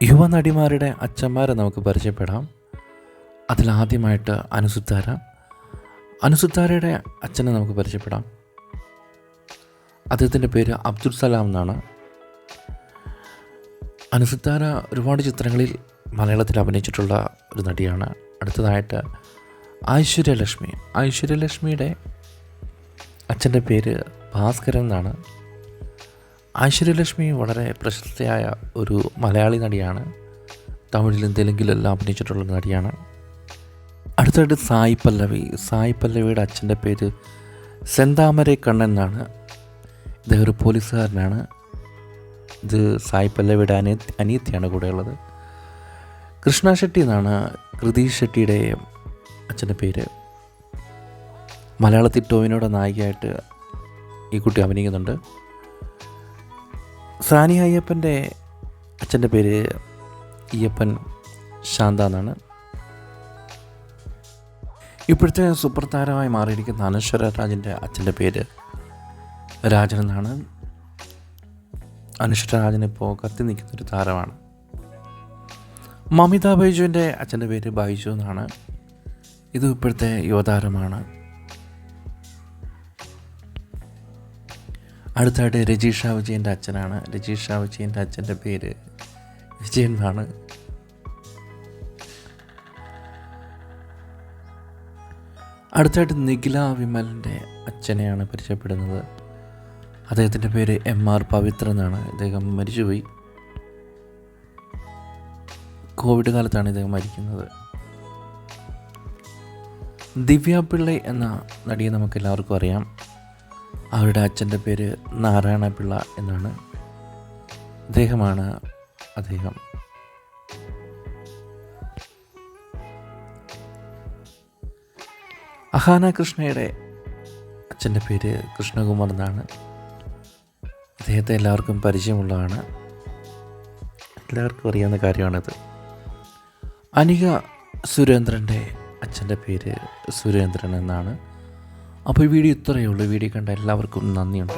യുവനടിമാരുടെ അച്ഛന്മാരെ നമുക്ക് പരിചയപ്പെടാം. അതിലാദ്യമായിട്ട് അനുസുത്താരയുടെ അച്ഛനെ നമുക്ക് പരിചയപ്പെടാം. അദ്ദേഹത്തിൻ്റെ പേര് അബ്ദുൽ സലാം എന്നാണ്. അനുസുത്താര ഒരുപാട് ചിത്രങ്ങളിൽ മലയാളത്തിൽ അഭിനയിച്ചിട്ടുള്ള ഒരു നടിയാണ്. അടുത്തതായിട്ട് ഐശ്വര്യലക്ഷ്മിയുടെ അച്ഛൻ്റെ പേര് ഭാസ്കരൻ എന്നാണ്. ഐശ്വര്യലക്ഷ്മി വളരെ പ്രശസ്തയായ ഒരു മലയാളി നടിയാണ്. തമിഴിലും തെലുങ്കിലെല്ലാം അഭിനയിച്ചിട്ടുള്ള നടിയാണ്. അടുത്തായിട്ട് സായി പല്ലവിയുടെ അച്ഛൻ്റെ പേര് സെന്താമരൈ കണ്ണൻ എന്നാണ്. ഇദ്ദേഹം ഒരു പോലീസുകാരനാണ്. ഇത് സായി പല്ലവിയുടെ അനിയത്തിയാണ് കൂടെയുള്ളത്. കൃഷ്ണ ഷെട്ടി എന്നാണ് കൃതീഷ് ഷെട്ടിയുടെ അച്ഛൻ്റെ പേര്. മലയാളത്തിൽ ടോവിനോയുടെ നായികയായിട്ട് ഈ കുട്ടി അഭിനയിക്കുന്നുണ്ട്. സാനിയ അയ്യപ്പൻ്റെ അച്ഛൻ്റെ പേര് അയ്യപ്പൻ ശാന്ത എന്നാണ്. ഇപ്പോഴത്തെ സൂപ്പർ താരമായി മാറിയിരിക്കുന്ന അനശ്വര രാജിൻ്റെ അച്ഛൻ്റെ പേര് രാജൻ എന്നാണ്. അനശ്വര രാജൻ ഇപ്പോൾ കത്തി നിൽക്കുന്നൊരു താരമാണ്. മമിത ബൈജുവിൻ്റെ അച്ഛൻ്റെ പേര് ബൈജു എന്നാണ്. ഇത് ഇപ്പോഴത്തെ യുവതാരമാണ്. അടുത്തായിട്ട് രജീഷ വിജയൻ്റെ അച്ഛനാണ്. രജീഷ വിജയൻ്റെ അച്ഛൻ്റെ പേര് വിജയൻ എന്നാണ്. അടുത്തായിട്ട് നിഖില വിമലിൻ്റെ അച്ഛനെയാണ് പരിചയപ്പെടുന്നത്. അദ്ദേഹത്തിൻ്റെ പേര് MR പവിത്ര എന്നാണ്. ഇദ്ദേഹം മരിച്ചുപോയി. കോവിഡ് കാലത്താണ് ഇദ്ദേഹം മരിക്കുന്നത്. ദിവ്യ പിള്ളൈ എന്ന നടിയെ നമുക്ക് എല്ലാവർക്കും അറിയാം. അവരുടെ അച്ഛൻ്റെ പേര് നാരായണ പിള്ള എന്നാണ്. അദ്ദേഹം അഹാന കൃഷ്ണയുടെ അച്ഛൻ്റെ പേര് കൃഷ്ണകുമാർ എന്നാണ്. അദ്ദേഹത്തെ എല്ലാവർക്കും പരിചയമുള്ളതാണ്. എല്ലാവർക്കും അറിയാവുന്ന കാര്യമാണിത്. അനിക സുരേന്ദ്രൻ്റെ അച്ഛൻ്റെ പേര് സുരേന്ദ്രൻ എന്നാണ്. അപ്പോൾ ഈ വീഡിയോ ഇത്രയേ ഉള്ളൂ. വീഡിയോ കണ്ട എല്ലാവർക്കും നന്ദിയുണ്ട്.